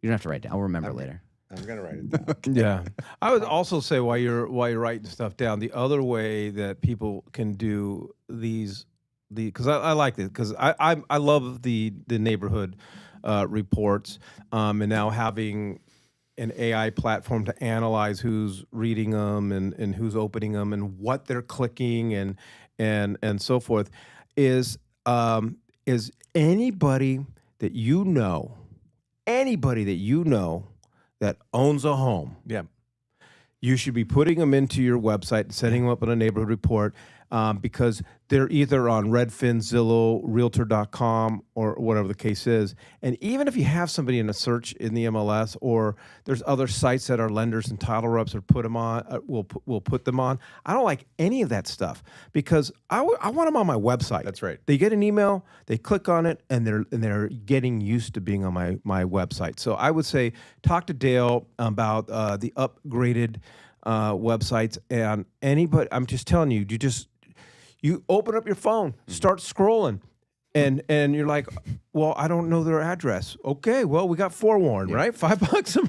You don't have to write it down. I'll remember later. I'm going to write it down. Yeah, I would also say while you're writing stuff down, the other way that people can do these, because I like this, because I love the neighborhood reports, and now having an AI platform to analyze who's reading them and who's opening them and what they're clicking and so forth is anybody that you know that owns a home. Yeah. You should be putting them into your website and setting them up in a neighborhood report, because they're either on Redfin, Zillow, Realtor.com, or whatever the case is. And even if you have somebody in a search in the MLS, or there's other sites that our lenders and title reps are put them on, will put them on. I don't like any of that stuff because I want them on my website. That's right. They get an email, they click on it, and they're getting used to being on my website. So I would say talk to Dale about the upgraded websites, and anybody. I'm just telling you, you open up your phone, start scrolling, and you're like, well, I don't know their address. Okay, well, we got Forewarned, right? $5 a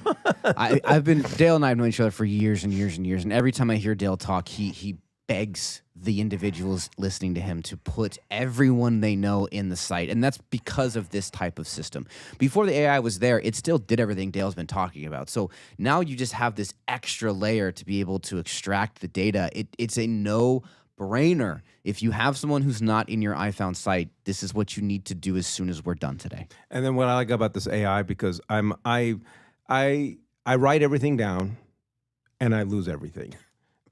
month. Dale and I have known each other for years and years and years, and every time I hear Dale talk, he begs the individuals listening to him to put everyone they know in the site, and that's because of this type of system. Before the AI was there, it still did everything Dale's been talking about. So now you just have this extra layer to be able to extract the data. It's a no-brainer. If you have someone who's not in your iFound site, this is what you need to do as soon as we're done today. And then what I like about this AI, because I write everything down, and I lose everything.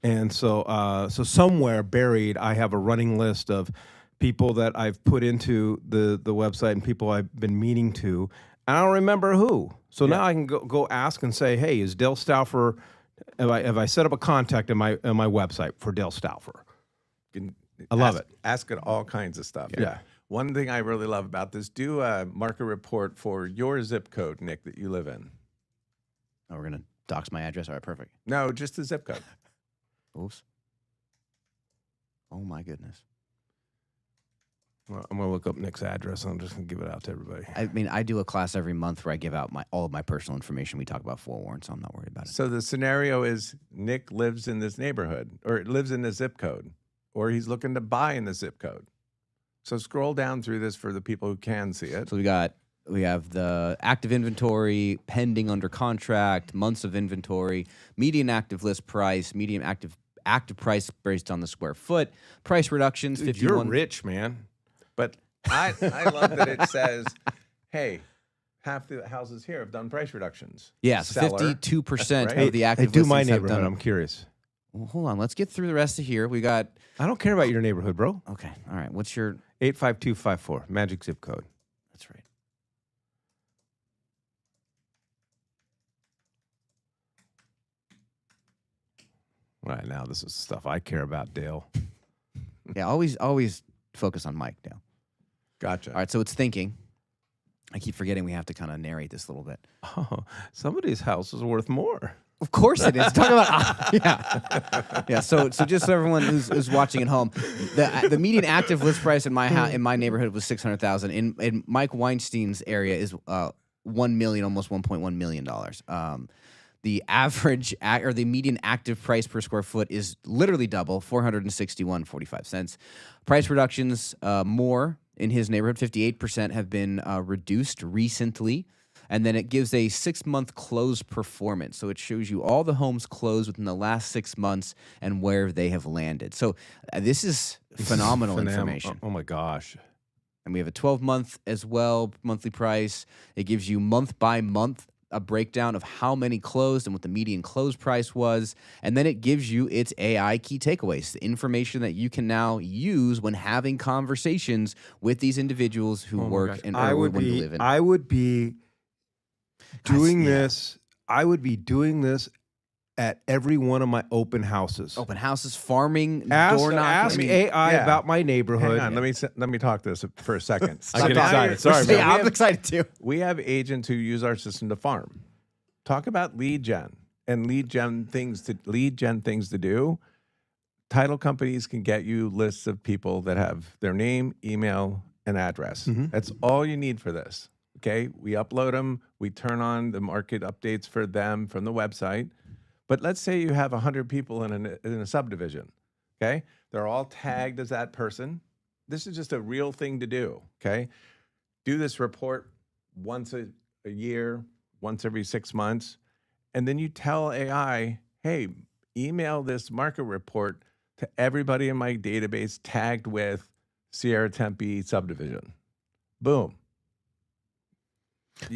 And so somewhere buried, I have a running list of people that I've put into the website and people I've been meaning to. And I don't remember who. So now I can go ask and say, hey, is Dale Stauffer, have I set up a contact on my website for Dale Stauffer? I love it. Ask it all kinds of stuff. Yeah. One thing I really love about this, do a market report for your zip code, Nick, that you live in. Oh, we're going to dox my address? All right, perfect. No, just the zip code. Oops. Oh, my goodness. Well, I'm going to look up Nick's address. I'm just going to give it out to everybody. I mean, I do a class every month where I give out all of my personal information. We talk about Forewarned, so I'm not worried about it. So the scenario is Nick lives in this neighborhood or lives in the zip code, or he's looking to buy in the zip code. So scroll down through this for the people who can see it. So we have the active inventory, pending under contract, months of inventory, median active list price, median active price based on the square foot, price reductions, Dude, 51. you're rich, man. But I love that it says, hey, half the houses here have done price reductions. Yes, Seller, 52% right? of the Hey, active do my listings have neighborhood. done. I'm curious. Well, hold on, let's get through the rest of here. We got I don't care about your neighborhood, bro. okay. All right, what's your? 85254, magic zip code. That's right. All right, now this is stuff I care about, Dale. Yeah, always focus on Mike now. Gotcha. All right, so it's thinking. I keep forgetting we have to kind of narrate this a little bit. Oh, somebody's house is worth more. Of course it is. Talk about yeah. So just so everyone who's watching at home, the median active list price in my neighborhood was $600,000. In Mike Weinstein's area is $1 million, almost $1.1 million. The average or the median active price per square foot is literally double, $461.45. Price reductions more in his neighborhood, 58% have been reduced recently. And then it gives a 6-month close performance. So it shows you all the homes closed within the last 6 months and where they have landed. So this is phenomenal information. Oh my gosh. And we have a 12-month as well, monthly price. It gives you month by month a breakdown of how many closed and what the median close price was. And then it gives you its AI key takeaways, the information that you can now use when having conversations with these individuals who work and or want to live in. I would be doing this. I would be doing this at every one of my open houses. Open houses, farming, door knocking. Ask AI about my neighborhood. Hang on, let me talk this for a second. I get excited. Sorry, man. Yeah, I'm excited too. We have agents who use our system to farm. Talk about lead gen and lead gen things to do. Title companies can get you lists of people that have their name, email, and address. That's all you need for this. Okay, we upload them. We turn on the market updates for them from the website. But let's say you have 100 people in a subdivision. Okay, they're all tagged as that person. This is just a real thing to do. Okay, do this report once a year, once every 6 months, and then you tell AI, hey, email this market report to everybody in my database tagged with Sierra Tempe subdivision. Boom.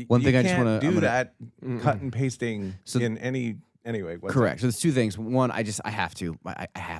One thing I just want wanna- to I'm do gonna- that cut and pasting in any anyway. Correct. So there's two things. One, I have to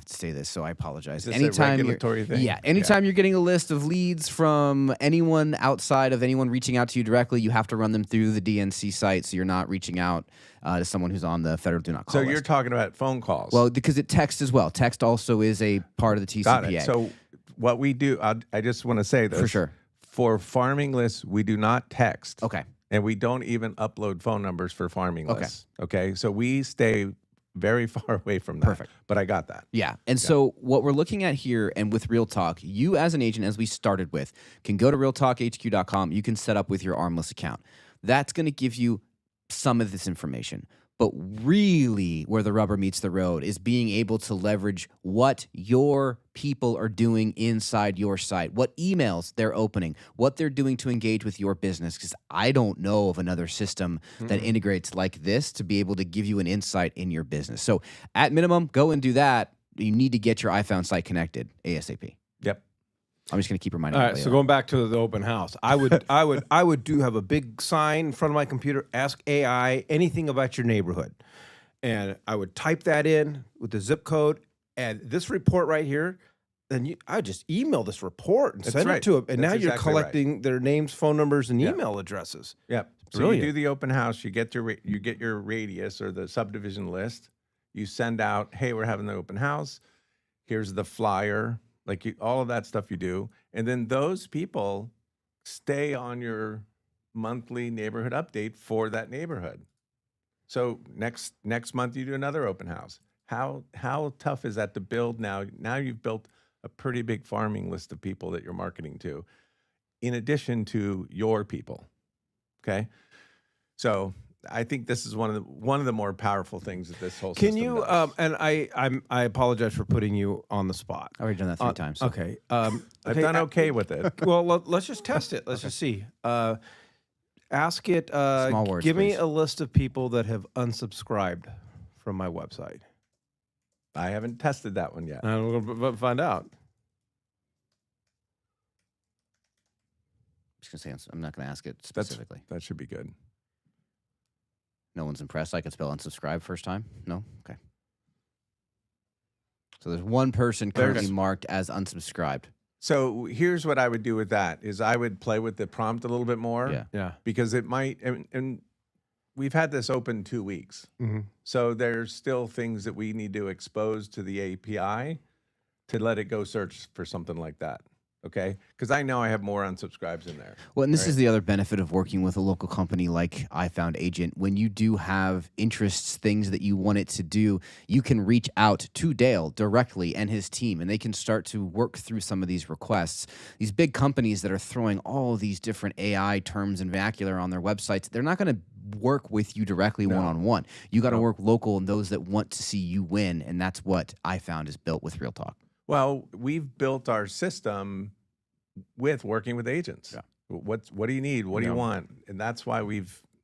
say this, so I apologize. Is this a regulatory thing? Yeah. Anytime you're getting a list of leads from anyone outside of anyone reaching out to you directly, you have to run them through the DNC site, so you're not reaching out to someone who's on the federal do not call So list. you're talking about phone calls. Well, because it texts as well. Text also is a part of the TCPA. Got it. So what we do, I just want to say this. For sure. For farming lists, we do not text. Okay. And we don't even upload phone numbers for farming lists. Okay. So we stay very far away from that. Perfect. But I got that. Yeah. And so what we're looking at here and with Real Talk, you as an agent, as we started with, can go to realtalkhq.com. You can set up with your Armless account. That's going to give you some of this information. But really where the rubber meets the road is being able to leverage what your people are doing inside your site, what emails they're opening, what they're doing to engage with your business. Because I don't know of another system that integrates like this to be able to give you an insight in your business. So at minimum, go and do that. You need to get your iFound site connected ASAP. Yep. I'm just going to keep reminding All you. right, so going back to the open house, I would have a big sign in front of my computer, ask AI anything about your neighborhood. And I would type that in with the zip code and this report right here. Then I would just email this report and send right. it to them. And That's now you're exactly right. collecting their names, phone numbers, and email addresses. Yep. So Brilliant. you do the open house, you get your radius or the subdivision list. You send out, hey, we're having the open house. Here's the flyer. All of that stuff you do. And then those people stay on your monthly neighborhood update for that neighborhood. So next month you do another open house. How tough is that to build now? Now you've built a pretty big farming list of people that you're marketing to, in addition to your people. Okay. So I think this is one of the more powerful things that this whole Can system you? does. And I apologize for putting you on the spot. I've already done that 3 times. So. Okay. I've done okay with it. Well, let's just test it. Let's just see. Ask it. Small words, give me please. a list of people that have unsubscribed from my website. I haven't tested that one yet. And we're going to find out. Just gonna say I'm not gonna ask it That's specifically. that should be good. No one's impressed. I could spell unsubscribe first time. No, okay. So there's one person currently marked as unsubscribed. So here's what I would do with that: is I would play with the prompt a little bit more. Yeah. Yeah. Because it might, and we've had this open 2 weeks. Mm-hmm. So there's still things that we need to expose to the API to let it go search for something like that. Okay. Because I know I have more unsubscribes in there. Well, and this Right. is the other benefit of working with a local company like iFound Agent. When you do have interests, things that you want it to do, you can reach out to Dale directly and his team, and they can start to work through some of these requests. These big companies that are throwing all of these different AI terms and vernacular on their websites, they're not going to work with you directly one-on-one. You got to work local and those that want to see you win, and that's what iFound is built with Real Talk. Well, we've built our system with working with agents. Yeah. What do you need? What do you want? And that's why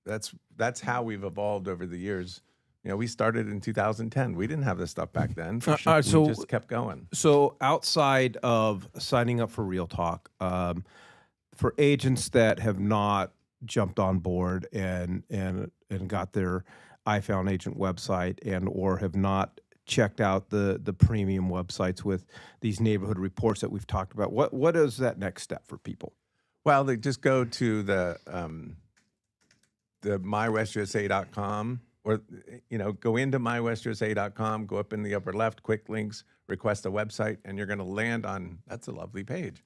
that's how we've evolved over the years. You know, we started in 2010. We didn't have this stuff back then. all right, so- we just kept going. So outside of signing up for Real Talk, for agents that have not jumped on board and got their iFound Agent website and or have not checked out the premium websites with these neighborhood reports that we've talked about, what is that next step for people? Well, they just go to the mywestusa.com or, you know, go into mywestUSA.com, go up in the upper left, quick links, request a website, and you're going to land on, that's a lovely page.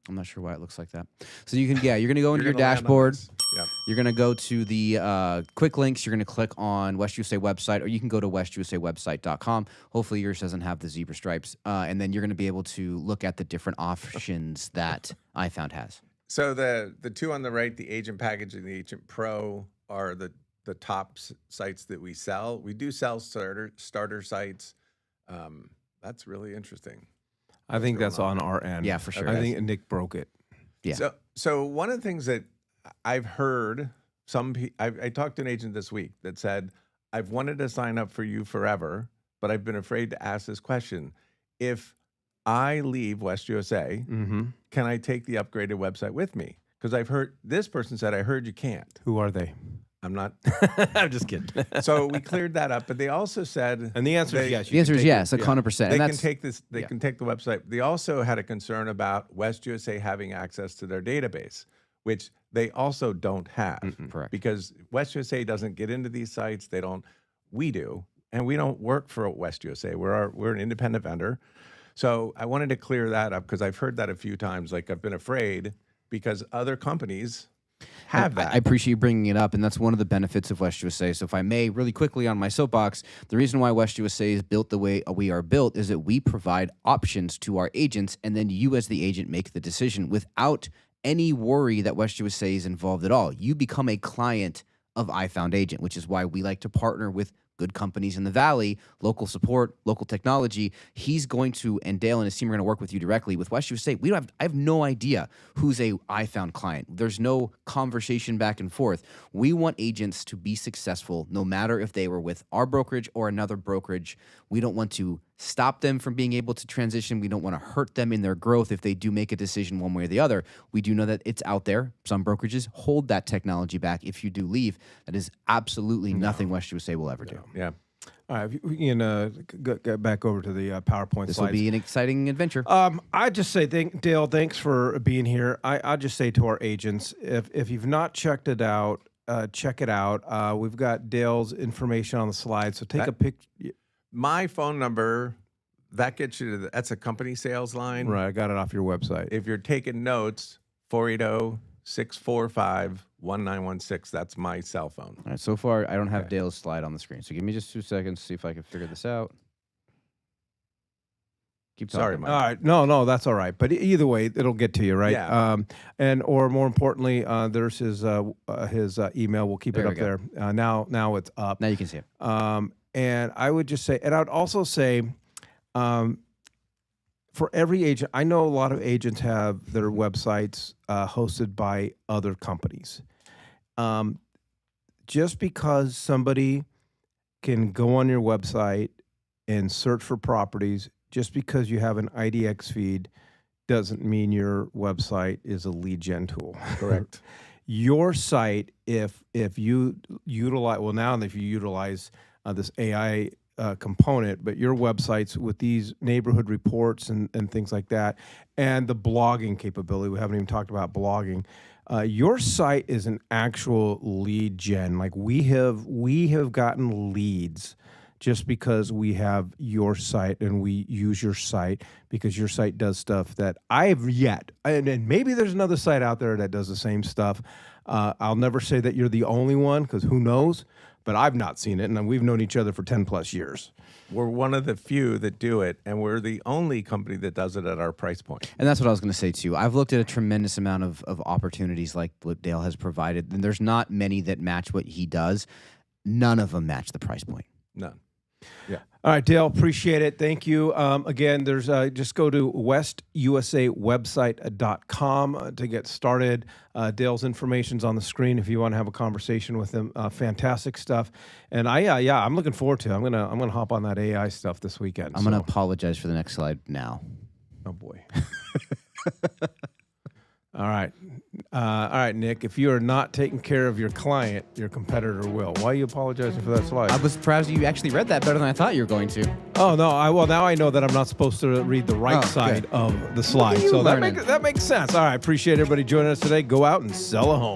I'm not sure why it looks like that. So you can, yeah, you're going to go into your You're gonna land on dashboard. this. Yep. You're going to go to the quick links. You're going to click on West USA website, or you can go to westusawebsite.com. Hopefully yours doesn't have the zebra stripes. And then you're going to be able to look at the different options that iFound has. So the two on the right, the Agent Package and the Agent Pro, are the top sites that we sell. We do sell starter sites. That's really interesting. I think going that's on our end. Yeah, for sure. I think Nick broke it. Yeah. So one of the things that I've heard I talked to an agent this week that said, I've wanted to sign up for you forever, but I've been afraid to ask this question. If I leave West USA, Mm-hmm. can I take the upgraded website with me? Because I've heard this person said, I heard you can't. Who are they? I'm not. I'm just kidding. So we cleared that up, but they also said And the answer is They- yes. The answer is yes, like 100%. they And can that's, take this. They yeah. can take the website. They also had a concern about West USA having access to their database, which they also don't have. correct. Because West USA doesn't get into these sites. They don't. We do, and we don't work for West USA. We're an independent vendor. So I wanted to clear that up because I've heard that a few times. Like I've been afraid because other companies have that. I appreciate you bringing it up, and that's one of the benefits of West USA. So if I may, really quickly on my soapbox, the reason why West USA is built the way we are built is that we provide options to our agents, and then you as the agent make the decision without any worry that West USA is involved at all. You become a client of iFound Agent, which is why we like to partner with good companies in the Valley, local support, local technology. He's going to, and Dale and his team are going to work with you directly. With West USA, I have no idea who's a iFound client. There's no conversation back and forth. We want agents to be successful no matter if they were with our brokerage or another brokerage. We don't want to stop them from being able to transition. We don't want to hurt them in their growth if they do make a decision one way or the other. We do know that it's out there. Some brokerages hold that technology back if you do leave. That is absolutely nothing West USA will ever do. Yeah. All right, if we can get back over to the PowerPoint This will slides. be an exciting adventure. I just say, Dale, thanks for being here. I'll just say to our agents, if you've not checked it out, check it out. We've got Dale's information on the slide, so take a picture. My phone number, that gets you to that's a company sales line. Right, I got it off your website. If you're taking notes, 480-645-1916. That's my cell phone. All right, so far I don't have Dale's slide on the screen. So give me just 2 seconds to see if I can figure this out. Keep talking. Sorry, Mike. All right, no, that's all right. But either way, it'll get to you, right? Yeah. And or more importantly, there's his email. We'll keep There it we up there. Now it's up. Now you can see it. And I would just say, and I'd also say, for every agent, I know a lot of agents have their websites hosted by other companies. Just because somebody can go on your website and search for properties, just because you have an IDX feed, doesn't mean your website is a lead gen tool. Correct. Your site, if you utilize, well, now if you utilize this AI component, but your websites with these neighborhood reports and things like that, and the blogging capability, we haven't even talked about blogging. Your site is an actual lead gen. Like we have gotten leads just because we have your site and we use your site because your site does stuff that I've yet, and maybe there's another site out there that does the same stuff. I'll never say that you're the only one because who knows, but I've not seen it, and we've known each other for 10 plus years. We're one of the few that do it, and we're the only company that does it at our price point. And that's what I was going to say too. I've looked at a tremendous amount of opportunities like what Dale has provided, and there's not many that match what he does. None of them match the price point. None. All right, Dale, appreciate it. Thank you. Again, there's just go to westusawebsite.com to get started. Dale's information's on the screen if you want to have a conversation with him. Fantastic stuff. And I'm looking forward to it. I'm gonna hop on that AI stuff this weekend. I'm going to apologize for the next slide now. Oh boy. All right. All right, Nick, if you are not taking care of your client, your competitor will. Why are you apologizing for that slide? I was surprised you actually read that better than I thought you were going to. Oh, no. Well, now I know that I'm not supposed to read the right side of the slide. you So learning? that makes sense. All right. Appreciate everybody joining us today. Go out and sell a home.